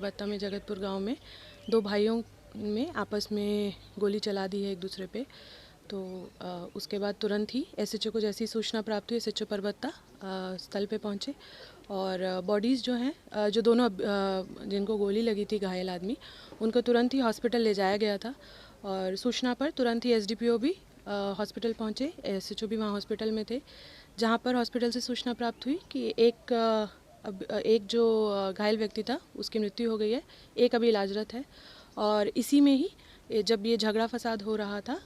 बत्ता में जगतपुर गांव में दो भाइयों में आपस में गोली चला दी है एक दूसरे पे। तो उसके बाद तुरंत ही एसएचओ को जैसी सूचना प्राप्त हुई, एसएचओ परबत्ता स्थल पे पहुंचे और बॉडीज़ जो हैं जो दोनों जिनको गोली लगी थी, घायल आदमी, उनको तुरंत ही हॉस्पिटल ले जाया गया था। और सूचना पर तुरंत ही एसडीपीओ भी हॉस्पिटल पहुंचे, एसएचओ भी वहाँ हॉस्पिटल में थे, जहाँ पर हॉस्पिटल से सूचना प्राप्त हुई कि एक जो घायल व्यक्ति था उसकी मृत्यु हो गई है, एक अभी इलाजरत है। और इसी में ही जब ये झगड़ा फसाद हो रहा था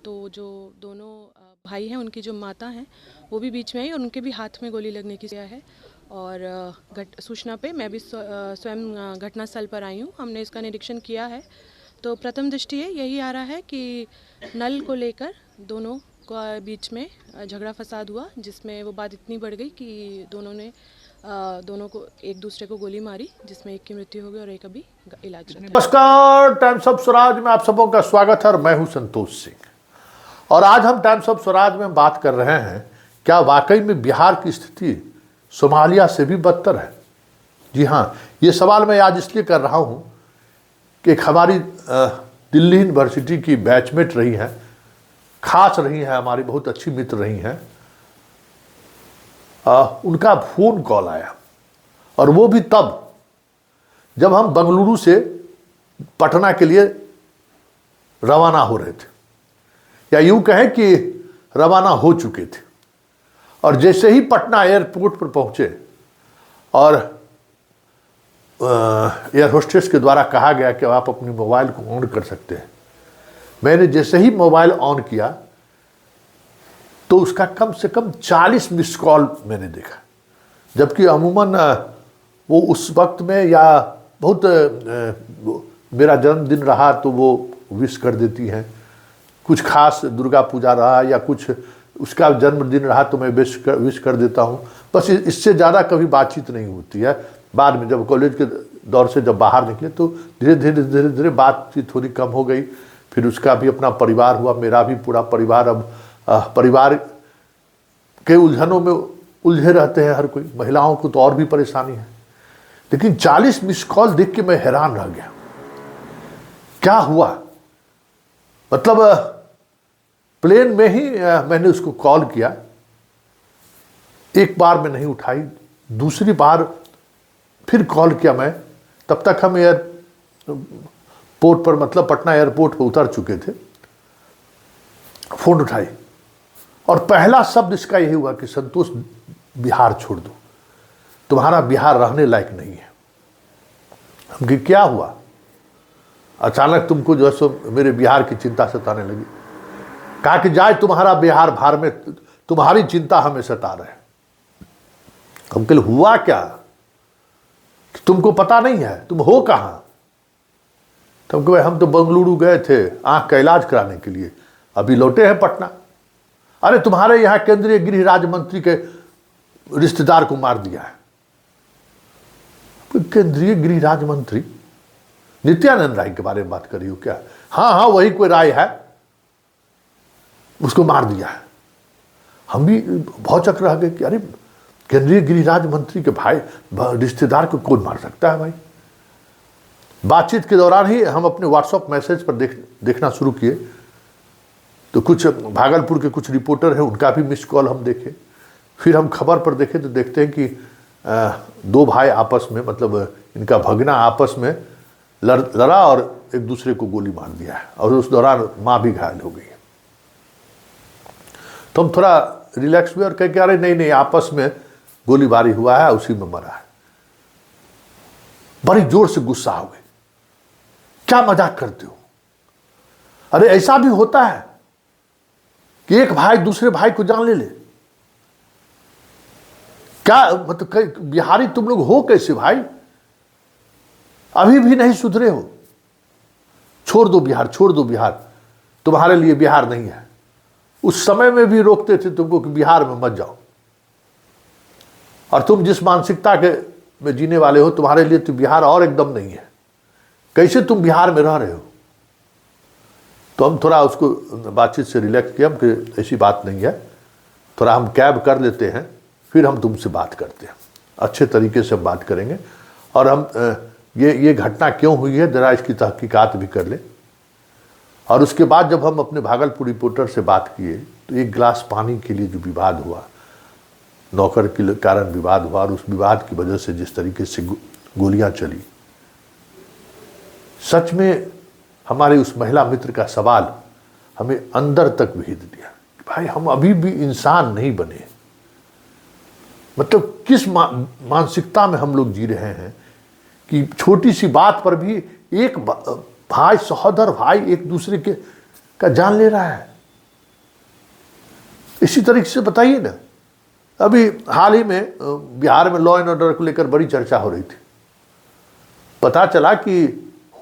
तो जो दोनों भाई हैं, उनकी जो माता हैं, वो भी बीच में आई और उनके भी हाथ में गोली लगने की है। और सूचना पे मैं भी स्वयं घटनास्थल पर आई हूँ। हमने इसका निरीक्षण किया है। तो प्रथम दृष्टि यही आ रहा है कि नल को लेकर दोनों के बीच में झगड़ा फसाद हुआ, जिसमें वो बात इतनी बढ़ गई कि दोनों को एक दूसरे को गोली मारी, जिसमें एक की मृत्यु हो गई और एक अभी इलाज में। नमस्कार, टाइम्स ऑफ स्वराज में आप सबों का स्वागत है और मैं हूं संतोष सिंह। और आज हम टाइम्स ऑफ स्वराज में बात कर रहे हैं, क्या वाकई में बिहार की स्थिति सोमालिया से भी बदतर है? जी हाँ, ये सवाल मैं आज इसलिए कर रहा हूं कि एक हमारी दिल्ली यूनिवर्सिटी की बैचमेट रही है, खास रही है, हमारी बहुत अच्छी मित्र रही हैं। उनका फोन कॉल आया और वो भी तब जब हम बंगलुरु से पटना के लिए रवाना हो रहे थे, या यूं कहें कि रवाना हो चुके थे। और जैसे ही पटना एयरपोर्ट पर पहुंचे और एयर होस्टेस के द्वारा कहा गया कि आप अपनी मोबाइल को ऑन कर सकते हैं, मैंने जैसे ही मोबाइल ऑन किया तो उसका कम से कम 40 मिस कॉल मैंने देखा। जबकि अमूमन वो उस वक्त में, या बहुत मेरा जन्मदिन रहा तो वो विश कर देती हैं, कुछ खास दुर्गा पूजा रहा या कुछ उसका जन्मदिन रहा तो मैं विश कर देता हूँ। बस इससे ज़्यादा कभी बातचीत नहीं होती है। बाद में जब कॉलेज के दौर से जब बाहर निकले तो धीरे धीरे बातचीत थोड़ी कम हो गई। फिर उसका भी अपना परिवार हुआ, मेरा भी पूरा परिवार। अब परिवार के उलझनों में उलझे रहते हैं हर कोई, महिलाओं को तो और भी परेशानी है। लेकिन 40 मिस कॉल देख के मैं हैरान रह गया, क्या हुआ? मतलब प्लेन में ही मैंने उसको कॉल किया, एक बार में नहीं उठाई, दूसरी बार फिर कॉल किया मैं। तब तक हम एयरपोर्ट पर, मतलब पटना एयरपोर्ट पर उतर चुके थे। फोन उठाई और पहला शब्द इसका यही हुआ कि संतोष, बिहार छोड़ दो, तुम्हारा बिहार रहने लायक नहीं है। हम कि क्या हुआ? अचानक तुमको जो है सो मेरे बिहार की चिंता सताने लगी। कहा कि जाए तुम्हारा बिहार भार में, तुम्हारी चिंता हमें सता रहे। हम कल हुआ क्या? तुमको पता नहीं है, तुम हो कहाँ? तुमको हम तो बंगलुरु गए थे आंख का इलाज कराने के लिए, अभी लौटे हैं पटना। अरे तुम्हारे यहाँ केंद्रीय गृह राज्य मंत्री के रिश्तेदार को मार दिया है। केंद्रीय गृह राज्य मंत्री नित्यानंद राय के बारे में बात करी हो क्या? हाँ, वही कोई राय है, उसको मार दिया है। हम भी भौचक रह गए कि अरे केंद्रीय गृह राज्य मंत्री के भाई रिश्तेदार को कौन मार सकता है भाई? बातचीत के दौरान ही हम अपने व्हाट्सएप मैसेज पर देखना शुरू किए तो कुछ भागलपुर के कुछ रिपोर्टर हैं, उनका भी मिस कॉल हम देखे। फिर हम खबर पर देखे तो देखते हैं कि दो भाई आपस में, मतलब इनका भगना आपस में लड़ा और एक दूसरे को गोली मार दिया है, और उस दौरान माँ भी घायल हो गई है। तो हम थोड़ा रिलैक्स हुए और कह के अरे नहीं, आपस में गोलीबारी हुआ है, उसी में मरा है। बड़ी जोर से गुस्सा हो गई, क्या मजाक करते हो? अरे ऐसा भी होता है कि एक भाई दूसरे भाई को जान ले? क्या मतलब बिहारी तुम लोग हो कैसे भाई? अभी भी नहीं सुधरे हो? छोड़ दो बिहार, छोड़ दो बिहार, तुम्हारे लिए बिहार नहीं है। उस समय में भी रोकते थे तुमको कि बिहार में मत जाओ, और तुम जिस मानसिकता के में जीने वाले हो, तुम्हारे लिए तो बिहार और एकदम नहीं है। कैसे तुम बिहार में रह रहे हो? तो हम थोड़ा उसको बातचीत से रिलैक्स किया कि ऐसी बात नहीं है, थोड़ा हम कैब कर लेते हैं, फिर हम तुमसे बात करते हैं, अच्छे तरीके से बात करेंगे। और हम ये घटना क्यों हुई है, जरा इसकी तहकीकात भी कर ले। और उसके बाद जब हम अपने भागलपुर रिपोर्टर से बात किए तो एक गिलास पानी के लिए जो विवाद हुआ, नौकर के कारण विवाद हुआ, और उस विवाद की वजह से जिस तरीके से गोलियां चली, सच में हमारे उस महिला मित्र का सवाल हमें अंदर तक भेज दिया कि भाई हम अभी भी इंसान नहीं बने। मतलब किस मानसिकता में हम लोग जी रहे हैं कि छोटी सी बात पर भी एक भाई, सहोदर भाई एक दूसरे के का जान ले रहा है। इसी तरीके से बताइए ना, अभी हाल ही में बिहार में लॉ एंड ऑर्डर को लेकर बड़ी चर्चा हो रही थी। पता चला कि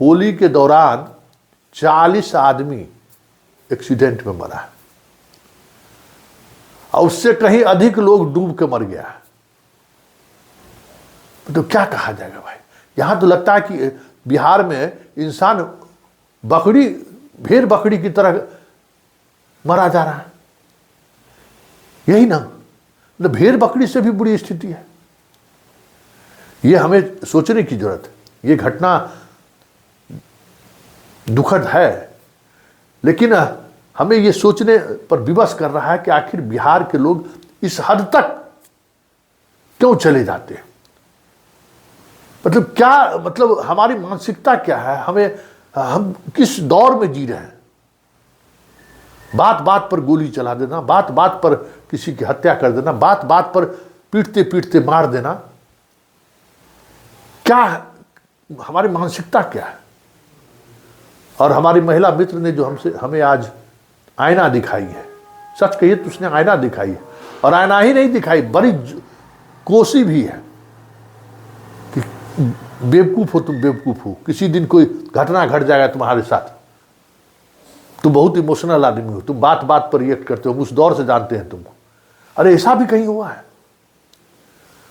होली के दौरान 40 आदमी एक्सीडेंट में मरा है और उससे कहीं अधिक लोग डूब के मर गया है। तो क्या कहा जाएगा भाई? यहां तो लगता है कि बिहार में इंसान बकरी, भेड़ बकरी की तरह मरा जा रहा है। यही ना, मतलब भेड़ बकरी से भी बुरी स्थिति है। ये हमें सोचने की जरूरत है। ये घटना दुखद है, लेकिन हमें ये सोचने पर विवश कर रहा है कि आखिर बिहार के लोग इस हद तक क्यों चले जाते हैं। मतलब क्या, मतलब हमारी मानसिकता क्या है, हम किस दौर में जी रहे हैं। बात बात पर गोली चला देना, बात बात पर किसी की हत्या कर देना, बात बात पर पीटते पीटते मार देना, क्या हमारी मानसिकता क्या है। और हमारी महिला मित्र ने जो हमें आज आईना दिखाई है, सच कहिए तो उसने आईना दिखाई है, और आईना ही नहीं दिखाई, बड़ी कोसी भी है कि बेवकूफ हो तुम, बेवकूफ हो, किसी दिन कोई घटना घट जाएगा तुम्हारे साथ, तुम बहुत इमोशनल आदमी हो, तुम बात बात पर रिएक्ट करते हो, उस दौर से जानते हैं तुमको। अरे ऐसा भी कहीं हुआ है?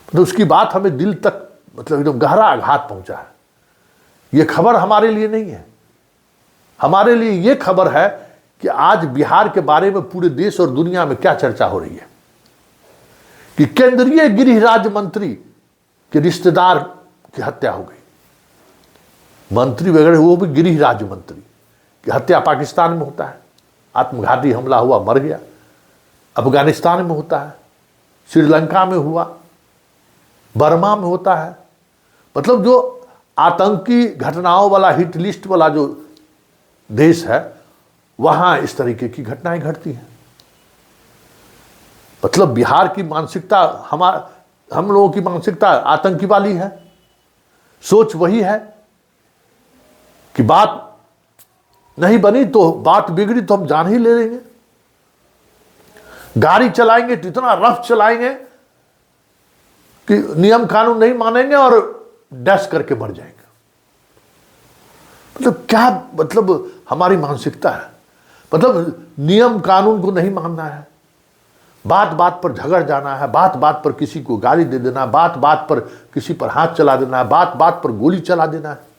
तो उसकी बात हमें दिल तक, मतलब एकदम गहरा आघात पहुंचा है। ये खबर हमारे लिए नहीं है। हमारे लिए ये खबर है कि आज बिहार के बारे में पूरे देश और दुनिया में क्या चर्चा हो रही है कि केंद्रीय गृह राज्य मंत्री के रिश्तेदार की हत्या हो गई। मंत्री वगैरह, वो भी गृह राज्य मंत्री की हत्या पाकिस्तान में होता है, आत्मघाती हमला हुआ, मर गया। अफगानिस्तान में होता है, श्रीलंका में हुआ, बर्मा में होता है। मतलब जो आतंकी घटनाओं वाला हिट लिस्ट वाला जो देश है, वहां इस तरीके की घटनाएं घटती हैं। मतलब बिहार की मानसिकता, हम लोगों की मानसिकता आतंकी वाली है। सोच वही है कि बात नहीं बनी तो, बात बिगड़ी तो हम जान ही ले लेंगे। गाड़ी चलाएंगे तो इतना रफ चलाएंगे कि नियम कानून नहीं मानेंगे और डैश करके मर जाएंगे। मतलब क्या, मतलब हमारी मानसिकता है। मतलब नियम कानून को नहीं मानना है, बात बात पर झगड़ जाना है, बात बात पर किसी को गाली दे देना, बात बात पर किसी पर हाथ चला देना है, बात बात पर गोली चला देना है।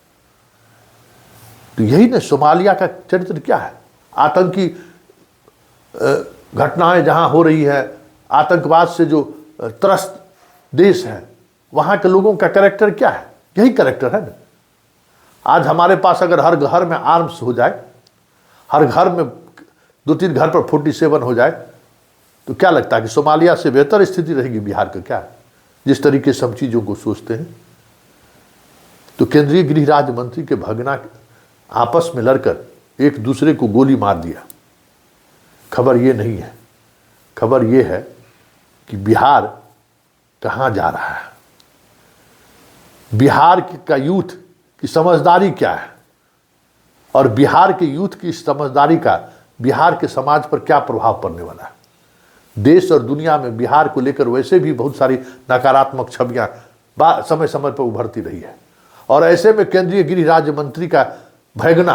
तो यही ना सोमालिया का चरित्र क्या है। आतंकी घटनाएं जहां हो रही है, आतंकवाद से जो त्रस्त देश है, वहां के लोगों का कैरेक्टर क्या है? यही कैरेक्टर है ना। आज हमारे पास अगर हर घर में आर्म्स हो जाए, हर घर में 2-3 घर पर 47 हो जाए, तो क्या लगता है कि सोमालिया से बेहतर स्थिति रहेगी बिहार का? क्या जिस तरीके से हम चीज़ों को सोचते हैं। तो केंद्रीय गृह राज्य मंत्री के भगना आपस में लड़कर एक दूसरे को गोली मार दिया। खबर ये नहीं है, खबर ये है कि बिहार कहाँ जा रहा है, बिहार का यूथ की समझदारी क्या है, और बिहार के यूथ की समझदारी का बिहार के समाज पर क्या प्रभाव पड़ने वाला है। देश और दुनिया में बिहार को लेकर वैसे भी बहुत सारी नकारात्मक छवियां समय समय पर उभरती रही है, और ऐसे में केंद्रीय गृह राज्य मंत्री का भगना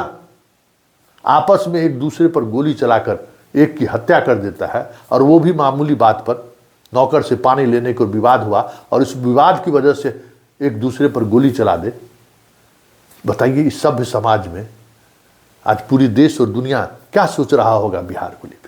आपस में एक दूसरे पर गोली चलाकर एक की हत्या कर देता है, और वो भी मामूली बात पर, नौकर से पानी लेने को विवाद हुआ और इस विवाद की वजह से एक दूसरे पर गोली चला दे। बताइए इस सभ्य समाज में आज पूरी देश और दुनिया क्या सोच रहा होगा बिहार को लेकर।